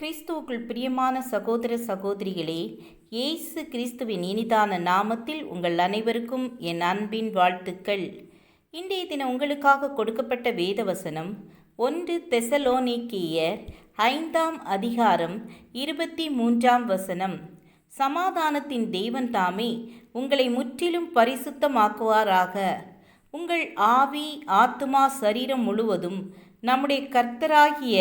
கிறிஸ்துவுக்குள் பிரியமான சகோதர சகோதரிகளே, இயேசு கிறிஸ்துவின் இனிதான நாமத்தில் உங்கள் அனைவருக்கும் என் அன்பின் வாழ்த்துக்கள். இன்றைய தினம் உங்களுக்காக கொடுக்கப்பட்ட வேத வசனம் 1 தெசலோனிக்கேயர் 5ஆம் அதிகாரம் 23ஆம் வசனம். சமாதானத்தின் தேவன் தாமே உங்களை முற்றிலும் பரிசுத்தமாக்குவாராக. உங்கள் ஆவி, ஆத்துமா, சரீரம் முழுவதும் நம்முடைய கர்த்தராகிய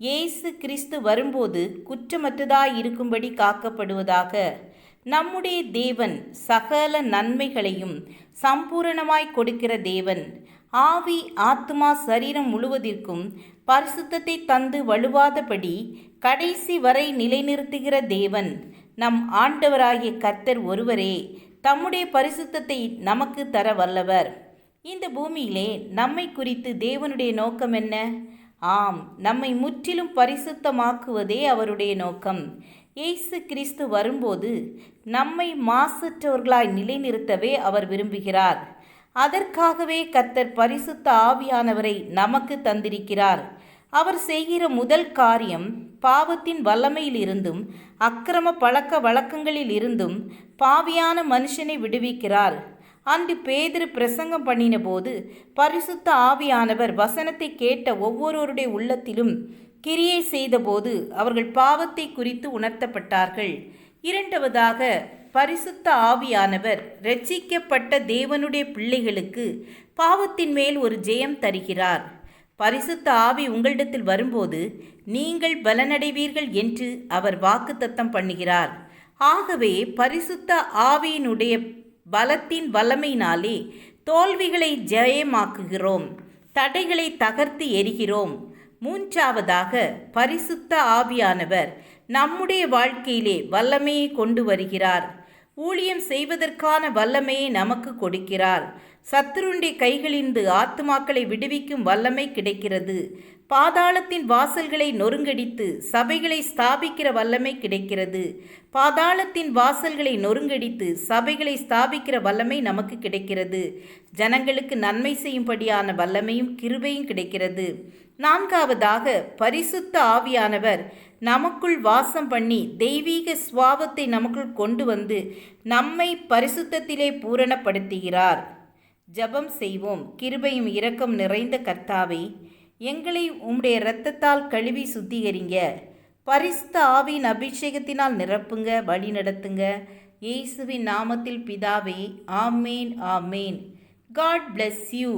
இயேசு கிறிஸ்து வரும்போது குற்றமற்றதாயிருக்கும்படி காக்கப்படுவதாக. நம்முடைய தேவன் சகல நன்மைகளையும் சம்பூரணமாய் கொடுக்கிற தேவன். ஆவி, ஆத்துமா, சரீரம் முழுவதற்கும் பரிசுத்தத்தை தந்து வழுவாதபடி கடைசி வரை நிலைநிறுத்துகிற தேவன் நம் ஆண்டவராகிய கர்த்தர் ஒருவரே தம்முடைய பரிசுத்தத்தை நமக்கு தர வல்லவர். இந்த பூமியிலே நம்மை குறித்து தேவனுடைய நோக்கம் என்ன? ஆம், நம்மை முற்றிலும் பரிசுத்தமாக்குவதே அவருடைய நோக்கம். இயேசு கிறிஸ்து வரும்போது நம்மை மாசற்றவர்களாய் நிலைநிறுத்தவே அவர் விரும்புகிறார். அதற்காகவே கர்த்தர் பரிசுத்த ஆவியானவரை நமக்கு தந்திருக்கிறார். அவர் செய்கிற முதல் காரியம் பாவத்தின் வல்லமையிலிருந்தும் அக்கிரம பழக்க வழக்கங்களில் இருந்தும் பாவியான மனுஷனை விடுவிக்கிறார். அன்று பேதுரு பிரசங்கம் பண்ணின போது பரிசுத்த ஆவியானவர் வசனத்தை கேட்ட ஒவ்வொருவருடைய உள்ளத்திலும் கிரியை செய்தபோது அவர்கள் பாவத்தை குறித்து உணர்த்தப்பட்டார்கள். இரண்டாவதாக, பரிசுத்த ஆவியானவர் இரட்சிக்கப்பட்ட தேவனுடைய பிள்ளைகளுக்கு பாவத்தின் மேல் ஒரு ஜெயம் தருகிறார். பரிசுத்த ஆவி உங்களிடத்தில் வரும்போது நீங்கள் பலனடைவீர்கள் என்று அவர் வாக்குத்தத்தம் பண்ணுகிறார். ஆகவே பரிசுத்த ஆவியினுடைய பலத்தின் வல்லமையினாலே தோல்விகளை ஜெயமாக்குகிறோம், தடைகளை தகர்த்து எறிகிறோம். மூன்றாவதாக, பரிசுத்த ஆவியானவர் நம்முடைய வாழ்க்கையிலே வல்லமையை கொண்டு வருகிறார். ஊழியம் செய்வதற்கான வல்லமையை நமக்கு கொடுக்கிறார். சத்துருடைய கைகளிலிருந்து ஆத்துமாக்களை விடுவிக்கும் வல்லமை கிடைக்கிறது. பாதாளத்தின் வாசல்களை நொறுங்கடித்து சபைகளை ஸ்தாபிக்கிற வல்லமை கிடைக்கிறது. பாதாளத்தின் வாசல்களை நொறுங்கடித்து சபைகளை ஸ்தாபிக்கிற வல்லமை நமக்கு கிடைக்கிறது. ஜனங்களுக்கு நன்மை செய்யும்படியான வல்லமையும் கிருபையும் கிடைக்கிறது. நான்காவதாக, பரிசுத்த ஆவியானவர் நமக்குள் வாசம் பண்ணி தெய்வீக சுவாபத்தை நமக்குள் கொண்டு வந்து நம்மை பரிசுத்தத்திலே பூரணப்படுத்துகிறார். ஜெபம் செய்வோம். கிருபையும் இரக்கம் நிறைந்த கர்த்தாவே, எங்களை உம்முடைய இரத்தத்தால் கழுவி சுத்திகரிங்க. பரிசுத்த ஆவியின் அபிஷேகத்தினால் நிரப்புங்க, வழி நடத்துங்க. இயேசுவின் நாமத்தில் பிதாவே, ஆமேன், ஆமேன். God bless you.